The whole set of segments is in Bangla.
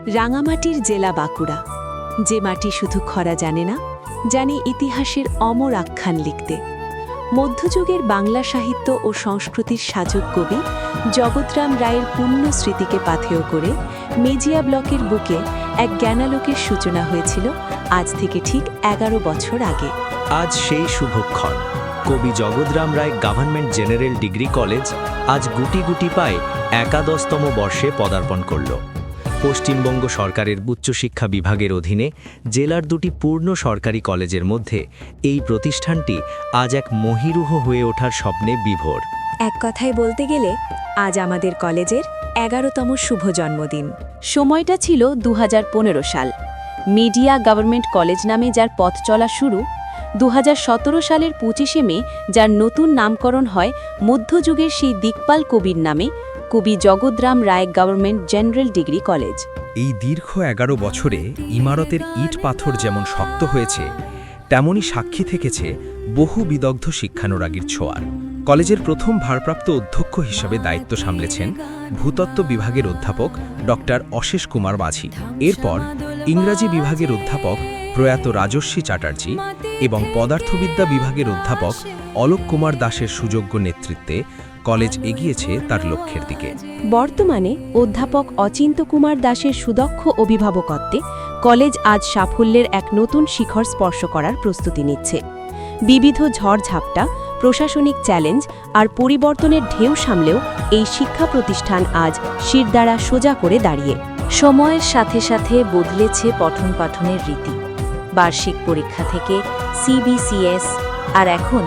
রাঙামাটির জেলা বাঁকুড়া, যে মাটি শুধু খরা জানে না, জানে ইতিহাসের অমর আখ্যান লিখতে। মধ্যযুগের বাংলা সাহিত্য ও সংস্কৃতির সাজক কবি জগৎরাম রায়ের পুণ্য স্মৃতিকে পাথেয় করে মেজিয়া ব্লকের বুকে এক জ্ঞানালোকের সূচনা হয়েছিল আজ থেকে ঠিক ১১ বছর আগে। আজ সেই শুভক্ষণ। কবি Jagatram Roy government general degree college আজ গুটি গুটি পায়ে ১১তম বর্ষে পদার্পণ করল। পশ্চিমবঙ্গ সরকারের উচ্চশিক্ষা বিভাগের অধীনে জেলার দুটি পূর্ণ সরকারি কলেজের মধ্যে এই প্রতিষ্ঠানটি আজ এক মহীরুহ হয়ে ওঠার স্বপ্নে বিভোর। এক কথায় বলতে গেলে আজ আমাদের কলেজের ১১তম শুভ জন্মদিন। সময়টা ছিল ২০১৫ সাল। মিডিয়া গভর্নমেন্ট কলেজ নামে যার পথ চলা শুরু, ২০১৭ সালের ২৫শে মে যার নতুন নামকরণ হয় মধ্যযুগের সেই দিকপাল কবির নামে, কবি Jagatram Roy government general degree college. এই দীর্ঘ ১১ বছরে ইমারতের ইট পাথর যেমন শক্ত হয়েছে, তেমনই সাক্ষী থেকেছে বহু বিদগ্ধ শিক্ষানুরাগীর ছোঁয়ার। কলেজের প্রথম ভারপ্রাপ্ত অধ্যক্ষ হিসেবে দায়িত্ব সামলেছেন ভূতত্ত্ব বিভাগের অধ্যাপক ডক্টর অশেষ কুমার মাঝি। এরপর ইংরাজি বিভাগের অধ্যাপক প্রয়াত রাজস্বী চ্যাটার্জি এবং পদার্থবিদ্যা বিভাগের অধ্যাপক অলোক কুমার দাসের সুযোগ্য নেতৃত্বে কলেজ এগিয়েছে তার লক্ষ্যের দিকে। বর্তমানে অধ্যাপক অচিন্ত কুমার দাসের সুদক্ষ অভিভাবকত্বে কলেজ আজ সাফল্যের এক নতুন শিখর স্পর্শ করার প্রস্তুতি নিচ্ছে। বিবিধ ঝড়ঝাপটা, প্রশাসনিক চ্যালেঞ্জ আর পরিবর্তনের ঢেউ সামলেও এই শিক্ষা প্রতিষ্ঠান আজ শিরদাঁড়া সোজা করে দাঁড়িয়ে। সময়ের সাথে সাথে বদলেছে পঠন পাঠনের রীতি। বার্ষিক পরীক্ষা থেকে সিবিসিএস আর এখন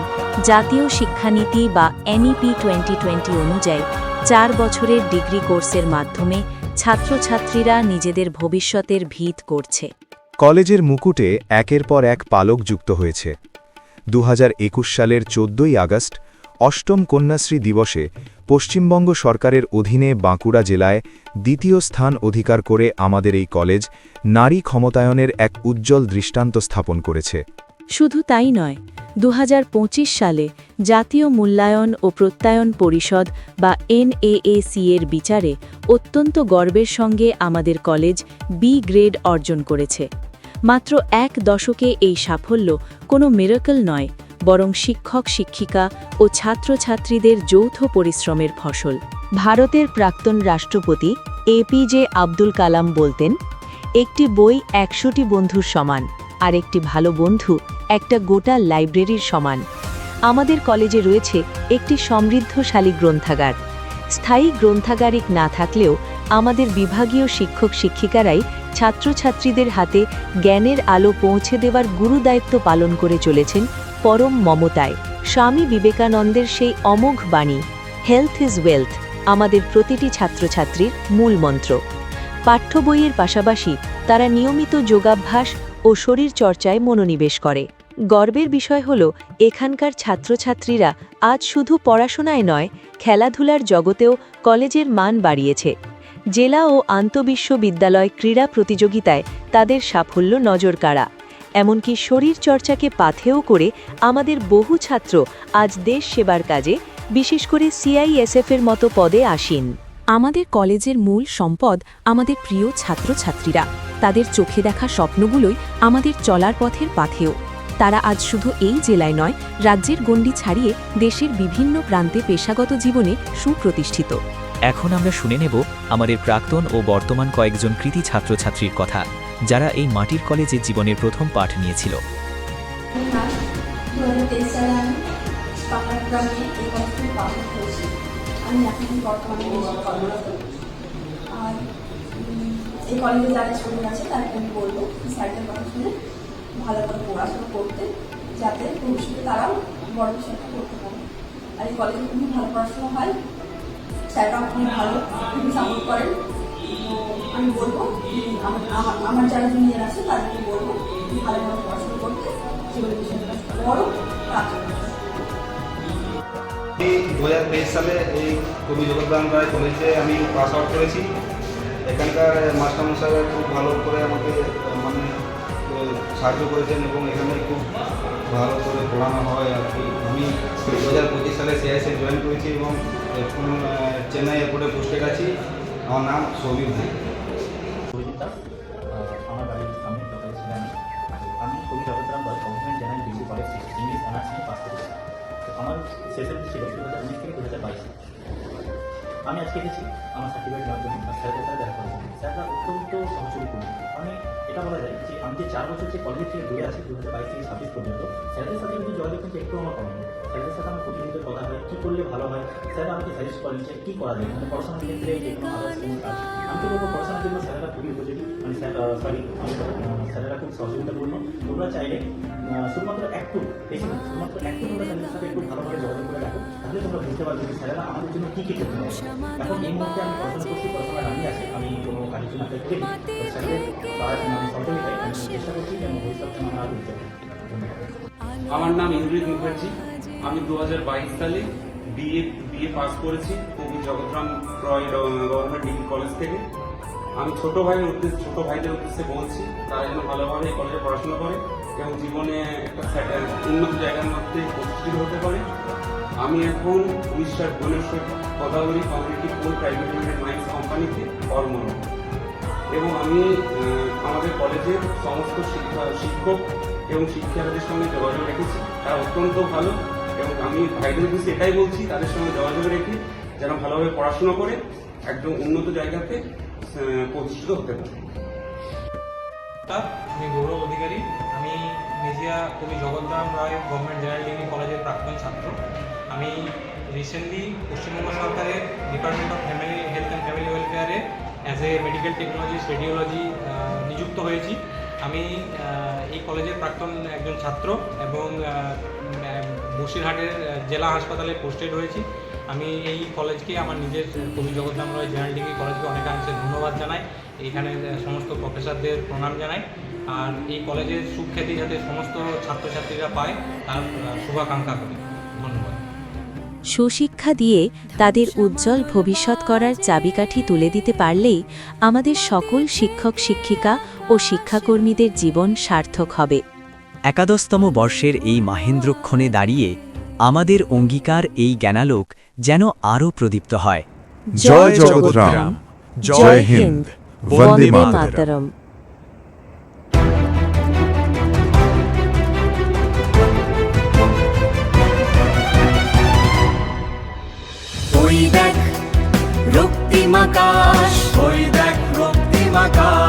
জাতীয় শিক্ষানীতি বা এনইপি 2020 অনুযায়ী ৪ বছরের ডিগ্রি কোর্সের মাধ্যমে ছাত্রছাত্রীরা নিজেদের ভবিষ্যতের ভিত করছে। কলেজের মুকুটে একের পর এক পালক যুক্ত হয়েছে। ২০২১ সালের ১৪ই আগস্ট অষ্টম কন্যাশ্রী দিবসে পশ্চিমবঙ্গ সরকারের অধীনে বাঁকুড়া জেলায় দ্বিতীয় স্থান অধিকার করে আমাদের এই কলেজ নারী ক্ষমতায়নের এক উজ্জ্বল দৃষ্টান্ত স্থাপন করেছে। শুধু তাই নয়, ২০২৫ সালে জাতীয় মূল্যায়ন ও প্রত্যয়ন পরিষদ বা এনএএসি এর বিচারে অত্যন্ত গর্বের সঙ্গে আমাদের কলেজ বি গ্রেড অর্জন করেছে। মাত্র এক দশকে এই সাফল্য কোনো মিরাকল নয়, বরং শিক্ষক শিক্ষিকা ও ছাত্রছাত্রীদের যৌথ পরিশ্রমের ফসল। ভারতের প্রাক্তন রাষ্ট্রপতি এপিজে আব্দুল কালাম বলতেন, একটি বই ১০০টি বন্ধুর সমান, আর একটি ভালো বন্ধু একটা গোটা লাইব্রেরির সমান। আমাদের কলেজে রয়েছে একটি সমৃদ্ধশালী গ্রন্থাগার। স্থায়ী গ্রন্থাগারিক না থাকলেও আমাদের বিভাগীয় শিক্ষক শিক্ষিকারাই ছাত্রছাত্রীদের হাতে জ্ঞানের আলো পৌঁছে দেওয়ার গুরুদায়িত্ব পালন করে চলেছেন পরম মমতায়। স্বামী বিবেকানন্দের সেই অমোঘ বাণী, হেলথ ইজ ওয়েলথ, আমাদের প্রতিটি ছাত্রছাত্রীর মূল মন্ত্র। পাঠ্য বইয়ের পাশাপাশি তারা নিয়মিত যোগাভ্যাস ও শরীর চর্চায় মনোনিবেশ করে। গর্বের বিষয় হল, এখানকার ছাত্রছাত্রীরা আজ শুধু পড়াশোনায় নয়, খেলাধুলার জগতেও কলেজের মান বাড়িয়েছে। জেলা ও আন্তঃবিশ্ববিদ্যালয় ক্রীড়া প্রতিযোগিতায় তাদের সাফল্য নজরকাড়া। এমনকি শরীর চর্চাকে পাথেয় করে আমাদের বহু ছাত্র আজ দেশ সেবার কাজে, বিশেষ করে সিআইএসএফের মতো পদে আসীন। আমাদের কলেজের মূল সম্পদ আমাদের প্রিয় ছাত্রছাত্রীরা। তাদের চোখে দেখা স্বপ্নগুলোই আমাদের চলার পথের পাথেয়। তারা আজ শুধু এই জেলায় নয়, রাজ্যের গণ্ডি ছাড়িয়ে দেশের বিভিন্ন প্রান্তে পেশাগত জীবনে সুপ্রতিষ্ঠিত। এখন আমরা শুনে নেব আমাদের প্রাক্তন ও বর্তমান কয়েকজন কৃতী ছাত্রছাত্রীর কথা, যারা এই মাটির কলেজে জীবনের প্রথম পাঠ নিয়েছিল। এই কলেজে যারা স্টুডেন্ট আছে তাদেরকে আমি বলবো স্যারদের কথা শুনে ভালো করে পড়াশোনা করতে, যাতে ভবিষ্যতে তারাও বড় কিছু একটা করতে পারে। আর এই কলেজে খুবই ভালো পড়াশোনা হয়, স্যাররাও খুবই ভালো, খুবই সাপোর্ট করেন। তো আমি বলবো আমার যারা জুনিয়র আছে তাদেরকে বলবো ভালো ভালো পড়াশোনা করতে, জীবনে বিষয়টা বড় কাজ করতে। ২০২৩ সালে এই কবি জগৎরাম রায় কলেজে আমি পাস আউট করেছি। এখানকার মাস্টারমশাইরা খুব ভালো করে আমাকে সাহায্য করেছেন এবং এখানে খুব ভালো করে পড়ানো হয় আর কি। আমি ২০২৫ সালে সিআইএসএ জয়েন করেছি এবং চেন্নাই এয়ারপোর্টে পোস্টেড আছি। আমার নাম সৌভিক ভাই। দাস। আমার বাড়ির সামনে লোকাল ছিলাম। আমি কবি জগৎরাম রয় গভর্নমেন্ট জেনারেল ডিগ্রি কলেজ থেকে ইংলিশ অনার্স নিয়ে পাস করেছি। তো আমার সেশন ছিল 2019 থেকে 2022। আমি আজকে এসেছি আমার সার্টিফিকেট নেওয়ার জন্য, আর স্যারদের সাথে দেখা করেছি। স্যাররা অত্যন্ত সহযোগিতা। মানে এটা বলা যায় যে আমি যে 4 বছর যে কলেজ থেকে দূরে আছি 2022 থেকে 26 পর্যন্ত, স্যারদের সাথে কিন্তু যোগাযোগ কিন্তু একটু আমার কমেনি। স্যারদের সাথে আমার প্রতিনিয়ত কথা হয়, কী করলে ভালো হয়। স্যার আমাকে সাজেস্ট করেন যে কী করা যায়, মানে পড়াশোনার ক্ষেত্রে যে কোনো আদার্স কোনো কাজ। আমি তো বলবো পড়াশোনার জন্য স্যারেরা খুবই উপযোগী, মানে স্যারেরা খুব সহযোগিতাপূর্ণ। তোমরা চাইলে শুধুমাত্র একটু বেশি না, শুধুমাত্র একটু তোমরা স্যারদের সাথে একটু ভালোভাবে যোগাযোগ করে রাখো, তাহলে তোমরা বুঝতে পারবে যে স্যারেরা আমাদের জন্য কী কী করতে পারে। এখন এই মুহূর্তে আমি পড়াশোনা করছি, পড়াশোনা রানিয়ে আছে, আমি কোনো কাজের জন্য একটা করি স্যারদের মানে সহযোগিতায় আমি চেষ্টা করছি যেন ভবিষ্যতে আমরা আরও উঠতে পারি। আমার নাম ইন্দ্রিত মুখার্জি। আমি 2022 সালে বিএ পাস করেছি কবি জগৎরাম রয় গভর্নমেন্ট ডিগ্রি কলেজ থেকে। আমি ছোট ভাইদের উদ্দেশ্যে বলছি, তারা যেন ভালোভাবে এই কলেজে পড়াশোনা করে এবং জীবনে একটা উন্নত জায়গার মধ্যে প্রতিষ্ঠিত হতে পারে। আমি এখন 1915 গোদাবরী কমিউনিটি কোল প্রাইভেট লিমিটেড মাইন্স কোম্পানিতে কর্মরত এবং আমি আমাদের কলেজের সমস্ত শিক্ষক এবং শিক্ষার্থীদের সঙ্গে যোগাযোগ রেখেছি। তারা অত্যন্ত ভালো এবং আমি ভাইদের উদ্দেশ্যে এটাই বলছি, তাদের সঙ্গে যোগাযোগ রেখে যেন ভালোভাবে পড়াশোনা করে একদম উন্নত জায়গাতে প্রতিষ্ঠিত হতে পারে। আমি গৌরব অধিকারী। আমি Mejia Kabi Jagatram Roy government general degree কলেজের প্রাক্তন ছাত্র। আমি রিসেন্টলি পশ্চিমবঙ্গ সরকারের department of family health and family ওয়েলফেয়ারে as a medical technologist radiology নিযুক্ত হয়েছি। আমি এই কলেজের প্রাক্তন একজন ছাত্র এবং বসিরহাটের জেলা হাসপাতালে পোস্টেড হয়েছি। আমি এই কলেজকে আমার নিজের কবি জগৎরাম রয় জেনারেল ডিগ্রি কলেজকে অনেকাংশে ধন্যবাদ জানাই, এখানে সমস্ত প্রফেসরদের প্রণাম জানাই, আর এই কলেজের সুখ্যাতি যাতে সমস্ত ছাত্রছাত্রীরা পায় তার শুভাকাঙ্ক্ষা করি। ধন্যবাদ। সুশিক্ষা দিয়ে তাদের উজ্জ্বল ভবিষ্যৎ করার চাবিকাঠি তুলে দিতে পারলেই আমাদের সকল শিক্ষক শিক্ষিকা ও শিক্ষাকর্মীদের জীবন সার্থক হবে। একাদশতম বর্ষের এই মাহেন্দ্রক্ষণে দাঁড়িয়ে আমাদের অঙ্গীকার এই জ্ঞানালোক যেন আরও প্রদীপ্ত হয়। জয় জগৎরাম, জয় হিন্দ, বন্দে মাতরম। ওই দেখ রক্তিম আকাশ, ওই দেখ রক্তিম আকাশ।